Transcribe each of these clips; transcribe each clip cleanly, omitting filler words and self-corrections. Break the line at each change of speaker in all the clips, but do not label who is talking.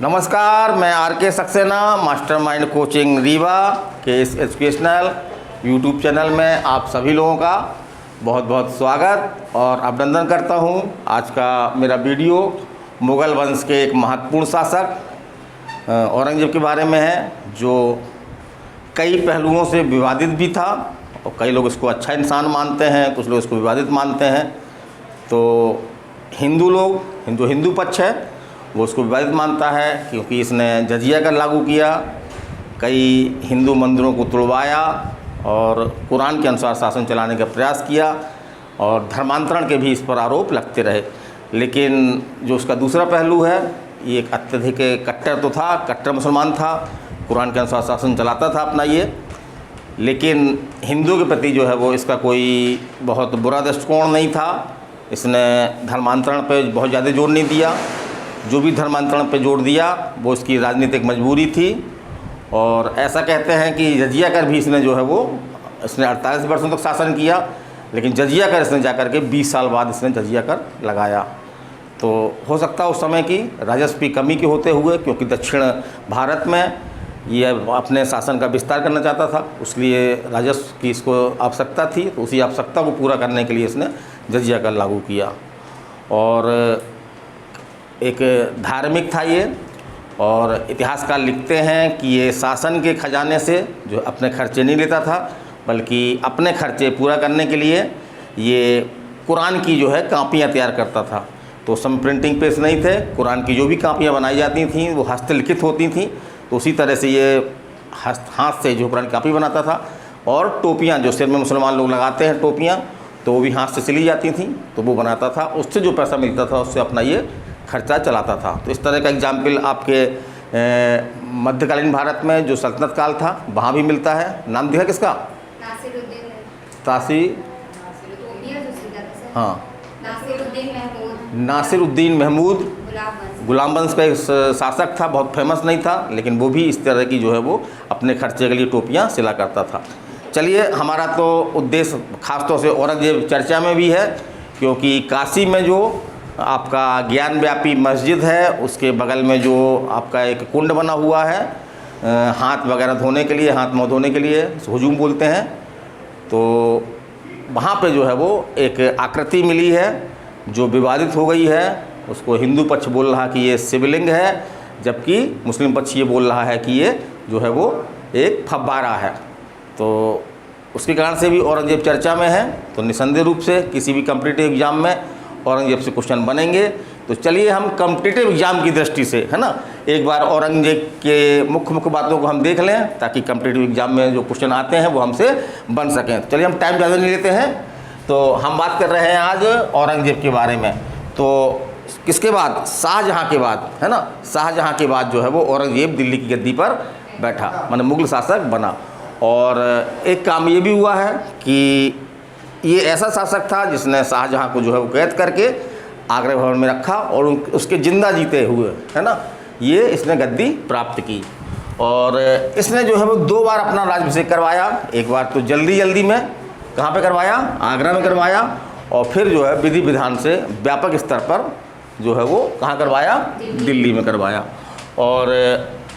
नमस्कार, मैं आर के सक्सेना, मास्टरमाइंड कोचिंग रीवा के इस एजुकेशनल यूट्यूब चैनल में आप सभी लोगों का बहुत बहुत स्वागत और अभिनंदन करता हूं। आज का मेरा वीडियो मुग़ल वंश के एक महत्वपूर्ण शासक औरंगज़ेब के बारे में है, जो कई पहलुओं से विवादित भी था और कई लोग इसको अच्छा इंसान मानते हैं, कुछ लोग इसको विवादित मानते हैं। तो हिंदू लोग, जो हिंदू पक्ष है वो उसको विवादित मानता है क्योंकि इसने जजिया कर लागू किया, कई हिंदू मंदिरों को तुड़वाया और कुरान के अनुसार शासन चलाने का प्रयास किया और धर्मांतरण के भी इस पर आरोप लगते रहे। लेकिन जो उसका दूसरा पहलू है, ये एक अत्यधिक कट्टर तो था, कट्टर मुसलमान था, कुरान के अनुसार शासन चलाता था अपना ये, लेकिन हिंदुओं के प्रति जो है वो इसका कोई बहुत बुरा दृष्टिकोण नहीं था। इसने धर्मांतरण पर बहुत ज़्यादा जोर नहीं दिया, जो भी धर्मांतरण पे जोड़ दिया वो इसकी राजनीतिक मजबूरी थी। और ऐसा कहते हैं कि जजिया कर भी इसने जो है वो इसने 48 वर्षों तक शासन किया, लेकिन जजिया कर इसने जाकर के 20 साल बाद इसने जजिया कर लगाया। तो हो सकता है उस समय की राजस्व की कमी के होते हुए, क्योंकि दक्षिण भारत में ये अपने शासन का विस्तार करना चाहता था, उसलिए राजस्व की इसको आवश्यकता थी, तो उसी आवश्यकता को पूरा करने के लिए इसने जजिया कर लागू किया। और एक धार्मिक था ये, और इतिहासकार लिखते हैं कि ये शासन के खजाने से जो अपने खर्चे नहीं लेता था, बल्कि अपने खर्चे पूरा करने के लिए ये कुरान की जो है कापियाँ तैयार करता था। तो उस समय प्रिंटिंग प्रेस नहीं थे, कुरान की जो भी कापियाँ बनाई जाती थीं वो हस्तलिखित होती थीं, तो उसी तरह से ये हाथ से जो कुरान की कापी बनाता था। और टोपियाँ जो सिर में मुसलमान लोग लगाते हैं टोपियाँ, तो वो भी हाथ से सिली जाती थीं, तो वो बनाता था, उससे जो पैसा मिलता था उससे अपना ये खर्चा चलाता था। तो इस तरह का एग्जाम्पल आपके मध्यकालीन भारत में जो सल्तनत काल था वहाँ भी मिलता है। नाम दिया किसका? नासिरुद्दीन महमूद गुलाम वंश का एक शासक था, बहुत फेमस नहीं था, लेकिन वो भी इस तरह की जो है वो अपने खर्चे के लिए टोपियाँ सिला करता था। चलिए, हमारा तो उद्देश्य खासतौर से औरंगज़ेब चर्चा में भी है, क्योंकि काशी में जो आपका ज्ञान व्यापी मस्जिद है उसके बगल में जो आपका एक कुंड बना हुआ है हाथ वगैरह धोने के लिए, हाथ मुँह धोने के लिए हुजूम बोलते हैं, तो वहाँ पे जो है वो एक आकृति मिली है जो विवादित हो गई है। उसको हिंदू पक्ष बोल रहा कि ये शिवलिंग है, जबकि मुस्लिम पक्ष ये बोल रहा है कि ये जो है वो एक फव्वारा है। तो उसके कारण से भी औरंगज़ेब चर्चा में है। तो निसंदेह रूप से किसी भी कॉम्पिटिटिव एग्ज़ाम में औरंगज़ेब से क्वेश्चन बनेंगे। तो चलिए हम कॉम्पिटिटिव एग्ज़ाम की दृष्टि से, है ना, एक बार औरंगज़ेब के मुख्य बातों को हम देख लें, ताकि कॉम्पिटिटिव एग्ज़ाम में जो क्वेश्चन आते हैं वो हमसे बन सकें। तो चलिए, हम टाइम ज़्यादा नहीं लेते हैं। तो हम बात कर रहे हैं आज औरंगज़ेब के बारे में। तो किसके बाद? शाहजहाँ के बाद, है ना। शाहजहाँ के बाद जो है वो औरंगज़ेब दिल्ली की गद्दी पर बैठा, माने मुग़ल शासक बना। और एक काम ये भी हुआ है कि ये ऐसा शासक था जिसने शाहजहाँ को जो है वो कैद करके आगरा भवन में रखा और उसके ज़िंदा जीते हुए, है ना, ये इसने गद्दी प्राप्त की। और इसने जो है वो 2 बार अपना राज्याभिषेक करवाया। एक बार तो जल्दी में कहाँ पे करवाया? आगरा में करवाया, और फिर जो है विधि विधान से व्यापक स्तर पर जो है वो कहाँ करवाया? दिल्ली में करवाया। और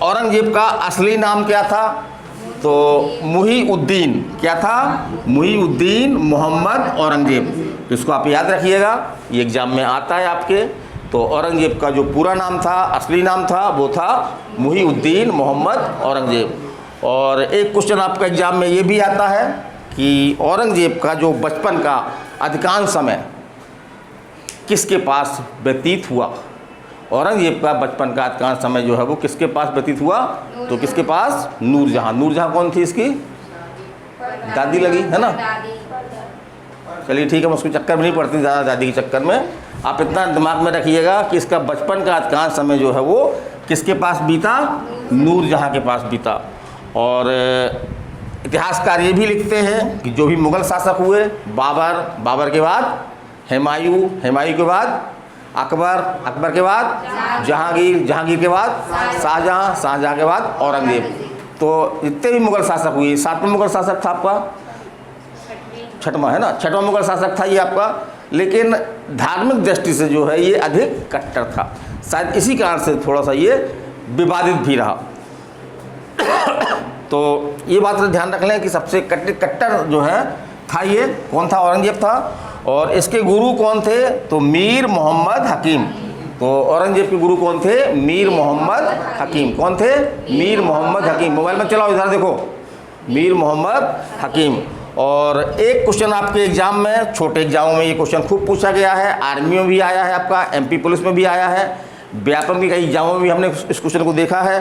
औरंगज़ेब का असली नाम क्या था? तो मुहीउद्दीन, क्या था? मुहीउद्दीन मोहम्मद औरंगज़ेब। तो इसको आप याद रखिएगा, ये एग्ज़ाम में आता है आपके। तो औरंगज़ेब का जो पूरा नाम था, असली नाम था, वो था मुहीउद्दीन मोहम्मद औरंगज़ेब। और एक क्वेश्चन आपका एग्ज़ाम में ये भी आता है कि औरंगज़ेब का जो बचपन का अधिकांश समय किसके पास व्यतीत हुआ? औरंगज़ेब का बचपन का अधिकांश समय जो है वो किसके पास व्यतीत हुआ? तो किसके पास? नूरजहाँ। नूरजहाँ कौन थी इसकी? दादी लगी, है ना। चलिए ठीक है, मैं उसके चक्कर में नहीं पड़ती ज़्यादा, दादी के चक्कर में। आप इतना दिमाग में रखिएगा कि इसका बचपन का अधिकांश समय जो है वो किसके पास बीता? नूरजहाँ के पास बीता। और इतिहासकार ये भी लिखते हैं कि जो भी मुग़ल शासक हुए, बाबर के बाद हुमायूं के बाद अकबर, अकबर के बाद जहांगीर के बाद शाहजहाँ के बाद औरंगज़ेब। तो जितने भी मुग़ल शासक हुए, 7वां मुग़ल शासक था आपका, 6वां, है ना, 6वां मुग़ल शासक था ये आपका। लेकिन धार्मिक दृष्टि से जो है ये अधिक कट्टर था। शायद इसी कारण से थोड़ा सा ये विवादित भी रहा। तो ये बात तो ध्यान रख लें कि सबसे कट्टर जो है था, ये कौन था? औरंगजेब था। और इसके गुरु कौन थे? तो मीर मोहम्मद हकीम। तो औरंगजेब के गुरु कौन थे? मीर मोहम्मद हकीम। कौन थे? मीर मोहम्मद हकीम। मोबाइल में चलाओ, इधर देखो, मीर मोहम्मद हकीम। और एक क्वेश्चन आपके एग्जाम में, छोटे एग्जामों में ये क्वेश्चन खूब पूछा गया है, आर्मी में भी आया है, आपका एमपी पुलिस में भी आया है, व्यापम के कई एग्जामों में भी हमने इस क्वेश्चन को देखा है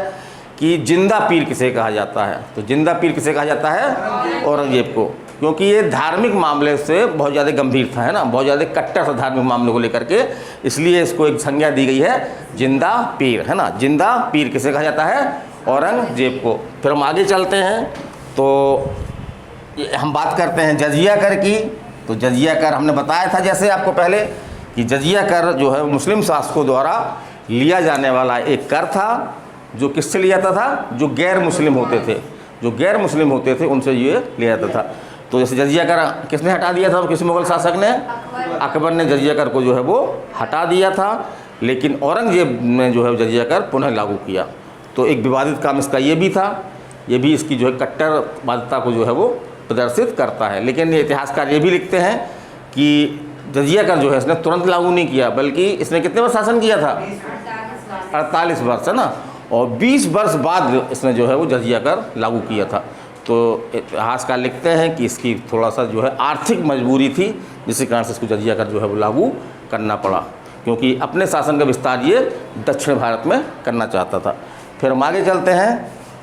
कि जिंदा पीर किसे कहा जाता है? तो जिंदा पीर किसे कहा जाता है? औरंगजेब को, क्योंकि ये धार्मिक मामले से बहुत ज़्यादा गंभीर था, है ना, बहुत ज़्यादा कट्टर था धार्मिक मामले को लेकर के, इसलिए इसको एक संज्ञा दी गई है जिंदा पीर, है ना। जिंदा पीर किसे कहा जाता है? औरंगजेब को। फिर हम आगे चलते हैं, तो हम बात करते हैं जजिया कर की। तो जजिया कर हमने बताया था जैसे आपको पहले कि जजिया कर जो है मुस्लिम शासकों द्वारा लिया जाने वाला एक कर था, जो किससे लिया जाता था? जो गैर मुस्लिम होते थे, जो गैर मुस्लिम होते थे उनसे ये लिया जाता था। तो जैसे जजिया कर किसने हटा दिया था? किसी मुगल शासक ने? अकबर ने जजिया कर को जो है वो हटा दिया था, लेकिन औरंगजेब ने जो है जजिया कर पुनः लागू किया। तो एक विवादित काम इसका ये भी था, ये भी इसकी जो है कट्टरवादिता को जो है वो प्रदर्शित करता है। लेकिन ये इतिहासकार ये भी लिखते हैं कि जजिया कर जो है इसने तुरंत लागू नहीं किया, बल्कि इसने कितने वर्ष शासन किया था? 48 वर्ष, है ना। और 20 वर्ष बाद इसने जो है वो जजिया कर लागू किया था। तो इतिहासकार लिखते हैं कि इसकी थोड़ा सा जो है आर्थिक मजबूरी थी, जिसके कारण से इसको जजिया कर जो है वो लागू करना पड़ा, क्योंकि अपने शासन का विस्तार ये दक्षिण भारत में करना चाहता था। फिर हम आगे चलते हैं,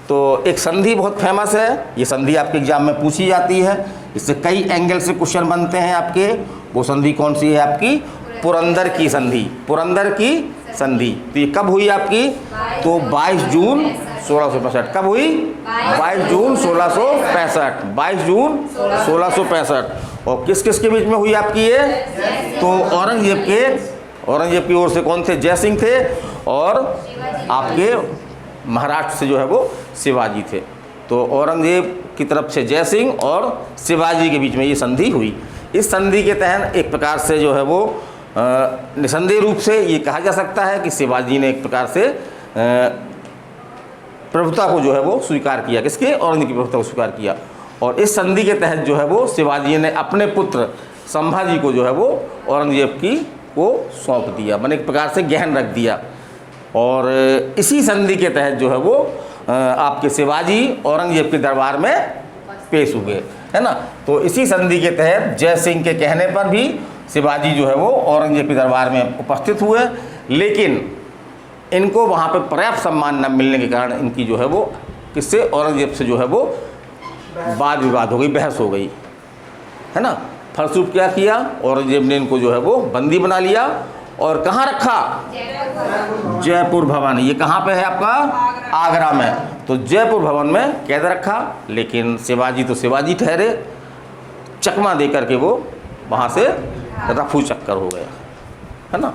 तो एक संधि बहुत फेमस है, ये संधि आपके एग्जाम में पूछी जाती है, इससे कई एंगल से क्वेश्चन बनते हैं आपके। वो संधि कौन सी है आपकी? पुरंदर की संधि। पुरंदर की संधि तो ये कब हुई आपकी? तो 22 जून 1665। कब हुई? 22 जून 1665। 22 जून 1665। और किस किस के बीच में हुई आपकी ये? तो औरंगजेब की ओर से कौन थे? जय सिंह थे, और आपके महाराष्ट्र से जो है वो शिवाजी थे। तो औरंगजेब की तरफ से जय सिंह और शिवाजी के बीच में ये संधि हुई। इस संधि के तहत एक प्रकार से जो है वो निसंदेह रूप से ये कहा जा सकता है कि शिवाजी ने एक प्रकार से प्रभुता को जो है वो स्वीकार किया। किसके? औरंगजेब की प्रभुता को स्वीकार किया। और इस संधि के तहत जो है वो शिवाजी ने अपने पुत्र संभाजी को जो है वो औरंगजेब की को सौंप दिया, मैंने एक प्रकार से गहन रख दिया। और इसी संधि के तहत जो है वो आपके शिवाजी औरंगजेब के दरबार में पेश हुए, है ना। तो इसी संधि के तहत जय सिंह के कहने पर भी शिवाजी जो है वो औरंगजेब के दरबार में उपस्थित हुए, लेकिन इनको वहाँ पे पर्याप्त सम्मान न मिलने के कारण इनकी जो है वो किससे? औरंगजेब से जो है वो वाद विवाद हो गई, बहस हो गई, है ना। फलस्वरूप क्या किया? औरंगजेब ने इनको जो है वो बंदी बना लिया और कहाँ रखा? जयपुर भवन। ये कहाँ पे है आपका? आगरा में। तो जयपुर भवन में कैद रखा, लेकिन शिवाजी तो शिवाजी ठहरे, चकमा दे करके वो वहाँ से रफू चक्कर हो गया, है ना।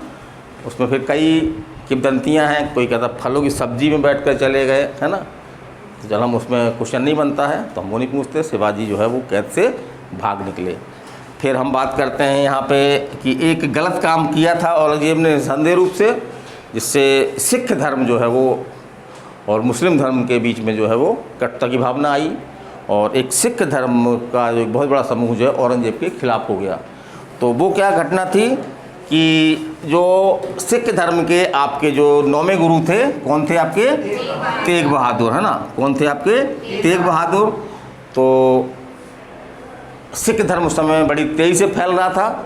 उसमें फिर कई किंवदंतियाँ हैं, कोई कहता फलों की सब्जी में बैठ कर चले गए, है ना। तो जब हम उसमें क्वेश्चन नहीं बनता है तो हम वो नहीं पूछते, शिवाजी जो है वो कैद से भाग निकले। फिर हम बात करते हैं यहाँ पे कि एक गलत काम किया था औरंगजेब ने निसंदेह रूप से, जिससे सिख धर्म जो है वो और मुस्लिम धर्म के बीच में जो है वो कट्टरता की भावना आई, और एक सिख धर्म का जो एक बहुत बड़ा समूह जो है औरंगजेब के खिलाफ हो गया। तो वो क्या घटना थी कि जो सिख धर्म के आपके जो 9वें गुरु थे, कौन थे आपके? तेग बहादुर, है ना। कौन थे आपके? तेग बहादुर। तो सिख धर्म उस समय बड़ी तेज़ी से फैल रहा था,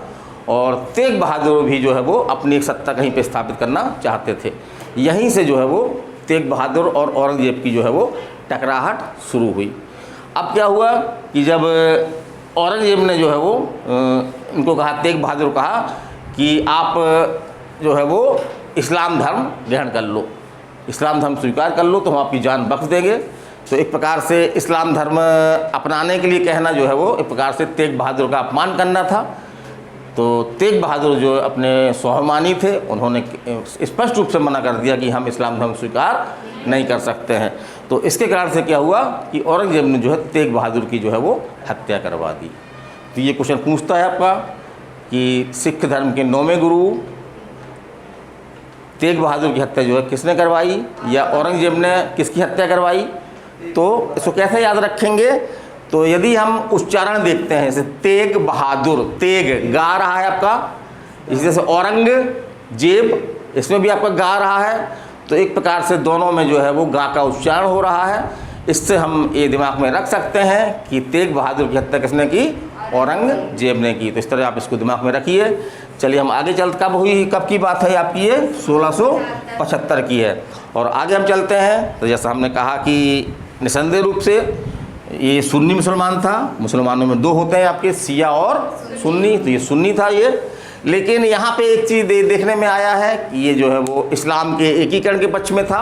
और तेग बहादुर भी जो है वो अपनी एक सत्ता कहीं पे स्थापित करना चाहते थे। यहीं से जो है वो तेग बहादुर और औरंगजेब की जो है वो टकराहट शुरू हुई। अब क्या हुआ कि जब औरंगजेब ने जो है वो इनको कहा, तेग बहादुर को कहा कि आप जो है वो इस्लाम धर्म ग्रहण कर लो, इस्लाम धर्म स्वीकार कर लो, तो हम आपकी जान बख्श देंगे। तो एक प्रकार से इस्लाम धर्म अपनाने के लिए कहना जो है वो एक प्रकार से तेग बहादुर का अपमान करना था। तो तेग बहादुर जो अपने स्वाभिमानी थे, उन्होंने स्पष्ट रूप से मना कर दिया कि हम इस्लाम धर्म स्वीकार नहीं कर सकते हैं। तो इसके कारण से क्या हुआ कि औरंगजेब ने जो है तेग बहादुर की जो है वो हत्या करवा दी। तो ये क्वेश्चन पूछता है आपका कि सिख धर्म के 9वें गुरु तेग बहादुर की हत्या जो है किसने करवाई या औरंगजेब ने किसकी हत्या करवाई, तो इसको कैसे याद रखेंगे। तो यदि हम उच्चारण देखते हैं, जैसे तेग बहादुर, तेग गा रहा है आपका, इसी तरह से औरंगजेब, इसमें भी आपका गा रहा है, तो एक प्रकार से दोनों में जो है वो गा का उच्चारण हो रहा है। इससे हम ये दिमाग में रख सकते हैं कि तेग बहादुर की हत्या किसने की, औरंगजेब ने की। तो इस तरह आप इसको दिमाग में रखिए। चलिए हम आगे चलते, कब की बात है आपकी, ये 1675 की है। और आगे हम चलते हैं, तो जैसा हमने कहा कि निसंदेह रूप से ये सुन्नी मुसलमान था। मुसलमानों में दो होते हैं आपके, शिया और सुन्नी, तो ये सुन्नी था ये। लेकिन यहाँ पे एक चीज़ देखने में आया है कि ये जो है वो इस्लाम के एकीकरण के पक्ष में था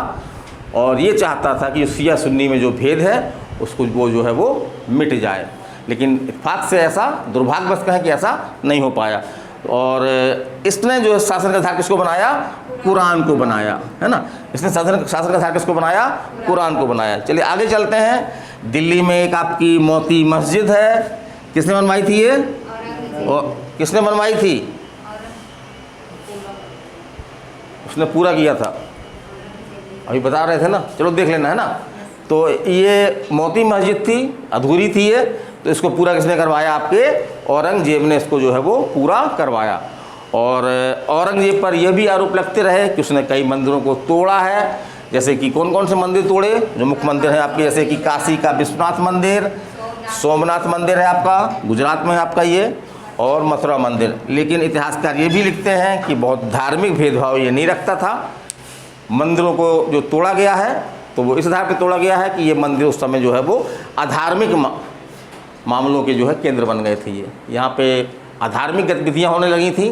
और ये चाहता था कि शिया सुन्नी में जो भेद है उसको वो जो है वो मिट जाए। लेकिन इत्तेफाक से ऐसा, दुर्भाग्यवश कहें कि ऐसा नहीं हो पाया। और इसने जो शासन का आधार किसको बनाया, कुरान को बनाया, है ना। इसने शासन का आधार किसको बनाया, कुरान को बनाया। चलिए आगे चलते हैं। दिल्ली में एक आपकी मोती मस्जिद है, किसने बनवाई थी ये, और किसने बनवाई थी, उसने पूरा किया था, अभी बता रहे थे ना, चलो देख लेना, है ना। तो ये मोती मस्जिद थी, अधूरी थी ये, तो इसको पूरा किसने करवाया, आपके औरंगजेब ने इसको जो है वो पूरा करवाया। और औरंगजेब पर यह भी आरोप लगते रहे कि उसने कई मंदिरों को तोड़ा है। जैसे कि कौन कौन से मंदिर तोड़े, जो मुख्य मंदिर हैं आपके, जैसे कि काशी का विश्वनाथ मंदिर, सोमनाथ मंदिर है आपका, गुजरात में है आपका ये, और मथुरा मंदिर। लेकिन इतिहासकार ये भी लिखते हैं कि बहुत धार्मिक भेदभाव ये नहीं रखता था। मंदिरों को जो तोड़ा गया है तो वो इस आधार पर तोड़ा गया है कि ये मंदिर उस समय जो है वो अधार्मिक मामलों के जो है केंद्र बन गए थे। ये यहाँ पे अधार्मिक गतिविधियाँ होने लगी थी,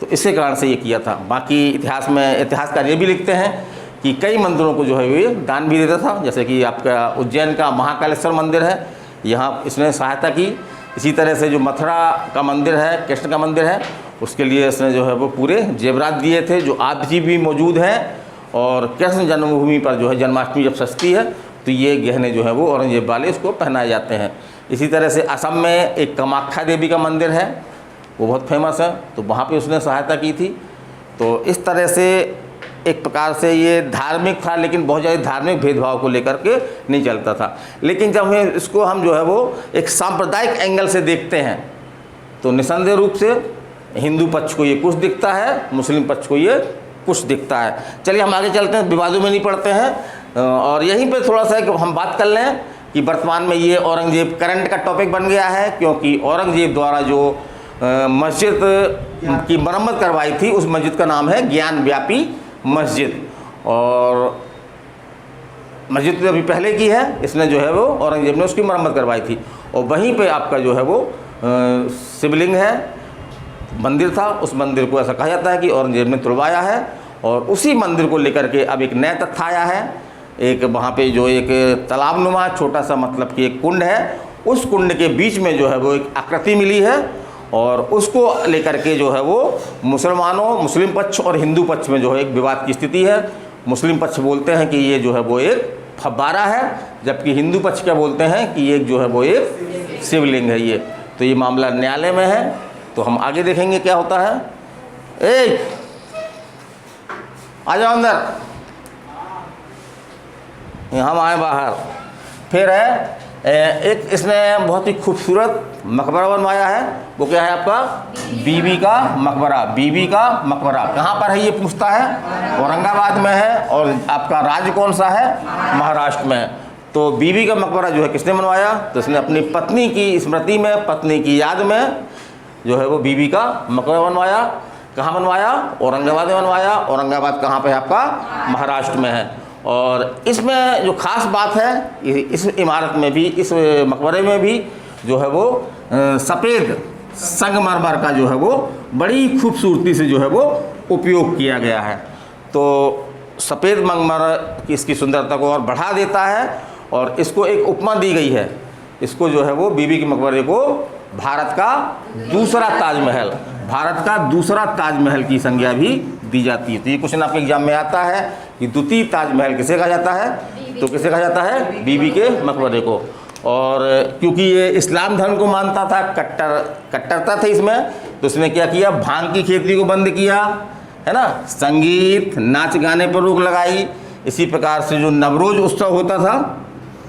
तो इसी कारण से ये किया था। बाकी इतिहासकार ये भी लिखते हैं कि कई मंदिरों को जो है ये दान भी देता था। जैसे कि आपका उज्जैन का महाकालेश्वर मंदिर है, यहाँ इसने सहायता की। इसी तरह से जो मथुरा का मंदिर है, कृष्ण का मंदिर है, उसके लिए इसने जो है वो पूरे जेवरात दिए थे, जो आज भी मौजूद हैं। और कृष्ण जन्मभूमि पर जो है जन्माष्टमी जब सजती है तो ये गहने जो है वो औरंगजेब वाले इसको पहनाए जाते हैं। इसी तरह से असम में एक कामाख्या देवी का मंदिर है, वो बहुत फेमस है, तो वहाँ पे उसने सहायता की थी। तो इस तरह से एक प्रकार से ये धार्मिक था, लेकिन बहुत ज़्यादा धार्मिक भेदभाव को लेकर के नहीं चलता था। लेकिन जब इसको हम जो है वो एक सांप्रदायिक एंगल से देखते हैं तो निसंदेह रूप से हिंदू पक्ष को ये कुछ दिखता है, मुस्लिम पक्ष को ये कुछ दिखता है। चलिए हम आगे चलते हैं, विवादों में नहीं पड़ते हैं। और यहीं पे थोड़ा सा हम बात कर लें कि वर्तमान में ये औरंगजेब करंट का टॉपिक बन गया है, क्योंकि औरंगजेब द्वारा जो मस्जिद की मरम्मत करवाई थी, उस मस्जिद का नाम है ज्ञान व्यापी मस्जिद। और मस्जिद तो अभी पहले की है, इसने जो है वो औरंगजेब ने उसकी मरम्मत करवाई थी। और वहीं पे आपका जो है वो शिवलिंग है, मंदिर था, उस मंदिर को ऐसा कहा जाता है कि औरंगजेब ने तुड़वाया है। और उसी मंदिर को लेकर के अब एक नया तथ्य आया है। एक वहाँ पे जो एक तालाबनुमा छोटा सा मतलब कि एक कुंड है, उस कुंड के बीच में जो है वो एक आकृति मिली है, और उसको लेकर के जो है वो मुस्लिम पक्ष और हिंदू पक्ष में जो है एक विवाद की स्थिति है। मुस्लिम पक्ष बोलते हैं कि ये जो है वो एक फव्वारा है, जबकि हिंदू पक्ष क्या बोलते हैं कि ये जो है वो एक शिवलिंग है ये। तो ये मामला न्यायालय में है, तो हम आगे देखेंगे क्या होता है। आ जाओ अंदर, हम आए बाहर। फिर है एक इसने बहुत ही खूबसूरत मकबरा बनवाया है, वो क्या है आपका, बीबी का मकबरा। बीबी का मकबरा कहाँ पर है ये पूछता है, औरंगाबाद में है। और आपका राज्य कौन सा है, महाराष्ट्र में। तो बीबी का मकबरा जो है किसने बनवाया, तो इसने अपनी पत्नी की स्मृति में, पत्नी की याद में जो है वो बीबी का मकबरा बनवाया। कहाँ बनवाया, औरंगाबाद में बनवाया। औरंगाबाद कहाँ पे है आपका, महाराष्ट्र में है। और इसमें जो ख़ास बात है, इस इमारत में भी, इस मकबरे में भी जो है वो सफ़ेद संगमरमर का जो है वो बड़ी खूबसूरती से जो है वो उपयोग किया गया है। तो सफ़ेद संगमरमर की इसकी सुंदरता को और बढ़ा देता है। और इसको एक उपमा दी गई है, इसको जो है वो बीबी के मकबरे को भारत का दूसरा ताजमहल, भारत का दूसरा ताजमहल की संज्ञा भी दी जाती है। तो ये क्वेश्चन आपके एग्जाम में आता है कि द्वितीय ताजमहल किसे कहा जाता है, तो किसे कहा जाता है, बीबी के मकबरे को। और क्योंकि ये इस्लाम धर्म को मानता था, कट्टरता थी इसमें, तो इसने क्या किया, भांग की खेती को बंद किया, है ना, संगीत नाच गाने पर रोक लगाई। इसी प्रकार से जो नवरोज उत्सव होता था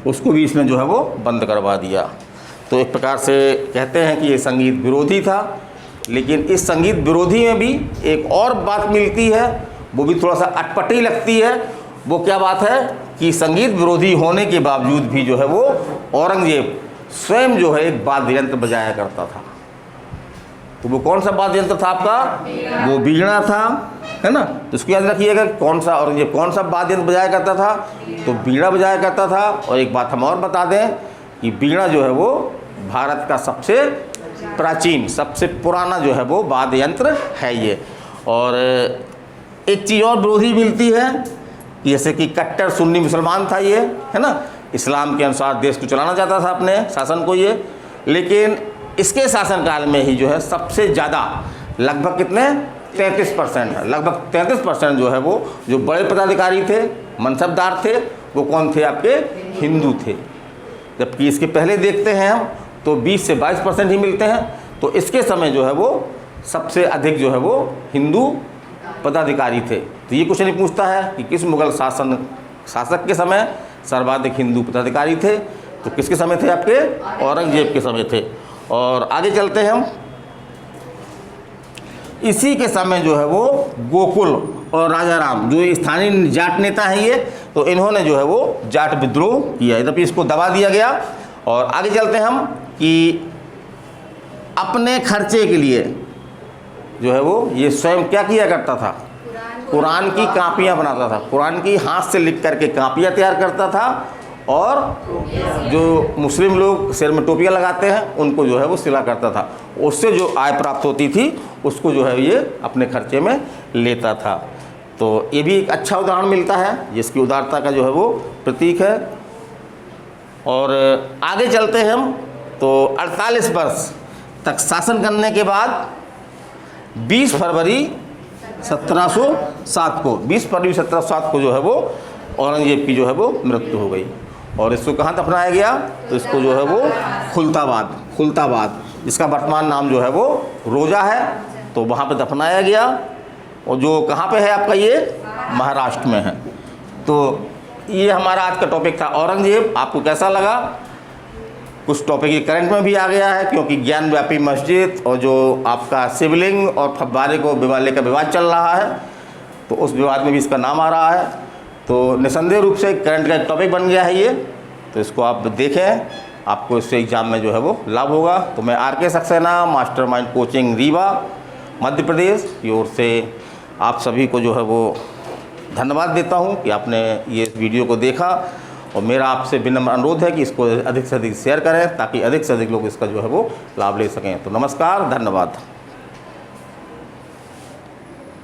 उसको भी इसने जो है वो बंद करवा दिया। तो एक प्रकार से कहते हैं कि ये संगीत विरोधी था। लेकिन इस संगीत विरोधी में भी एक और बात मिलती है, वो भी थोड़ा सा अटपटी लगती है। वो क्या बात है कि संगीत विरोधी होने के बावजूद भी जो है वो औरंगजेब स्वयं जो है एक वाद्य यंत्र बजाया करता था। तो वो कौन सा वाद्य यंत्र था आपका? वो बीड़ा था, है ना। तो इसको याद रखिएगा कौन सा औरंगजेब कौन सा वाद्य यंत्र बजाया करता था, तो बीड़ा बजाया करता था। और एक बात हम और बता दें कि बीड़ा जो है वो भारत का सबसे प्राचीन सबसे पुराना जो है वो वाद्य यंत्र है ये। और एक चीज़ और विरोधी मिलती है कि जैसे कि कट्टर सुन्नी मुसलमान था ये, है ना, इस्लाम के अनुसार देश को चलाना चाहता था अपने शासन को ये। लेकिन इसके शासनकाल में ही जो है सबसे ज़्यादा लगभग कितने 33% है, लगभग 33% जो है वो जो बड़े पदाधिकारी थे मनसबदार थे वो कौन थे? आपके हिंदू थे। जबकि इसके पहले देखते हैं हम तो 20 से 22% ही मिलते हैं। तो इसके समय जो है वो सबसे अधिक जो है वो हिंदू पदाधिकारी थे। तो ये क्वेश्चन नहीं पूछता है कि किस मुगल शासक के समय सर्वाधिक हिंदू पदाधिकारी थे। तो किसके समय थे? आपके औरंगजेब के समय थे। और आगे चलते हैं हम। इसी के समय जो है वो गोकुल और राजा राम जो स्थानीय जाट नेता हैं ये, तो इन्होंने जो है वो जाट विद्रोह किया। यद्यपि इसको दबा दिया गया। और आगे चलते हैं हम कि अपने खर्चे के लिए जो है वो ये स्वयं क्या किया करता था? कुरान की कापियाँ बनाता था। कुरान की हाथ से लिख करके कापियाँ तैयार करता था। और जो मुस्लिम लोग सिर में टोपियाँ लगाते हैं उनको जो है वो सिला करता था। उससे जो आय प्राप्त होती थी उसको जो है ये अपने खर्चे में लेता था। तो ये भी एक अच्छा उदाहरण मिलता है जिसकी उदारता का जो है वो प्रतीक है। और आगे चलते हैं हम तो 48 वर्ष तक शासन करने के बाद 20 फरवरी 1707 को जो है वो औरंगजेब की जो है वो मृत्यु हो गई। और इसको कहाँ दफनाया गया? तो इसको जो है वो खुलताबाद जिसका वर्तमान नाम जो है वो रोजा है, तो वहाँ पे दफनाया गया। और जो कहाँ पे है आपका? ये महाराष्ट्र में है। तो ये हमारा आज का टॉपिक था औरंगजेब। आपको कैसा लगा? कुछ टॉपिक ये करंट में भी आ गया है क्योंकि ज्ञान व्यापी मस्जिद और जो आपका शिवलिंग और फव्वारे को बिवाले का विवाद चल रहा है, तो उस विवाद में भी इसका नाम आ रहा है। तो निसंदेह रूप से करंट का एक टॉपिक बन गया है ये। तो इसको आप देखें, आपको इससे एग्ज़ाम में जो है वो लाभ होगा। तो मैं RK Saxena mastermind coaching Rewa Madhya Pradesh की ओर से आप सभी को जो है वो धन्यवाद देता हूँ कि आपने ये वीडियो को देखा। और मेरा आपसे विनम्र अनुरोध है कि इसको अधिक से अधिक शेयर करें ताकि अधिक से अधिक लोग इसका जो है वो लाभ ले सकें। तो नमस्कार, धन्यवाद।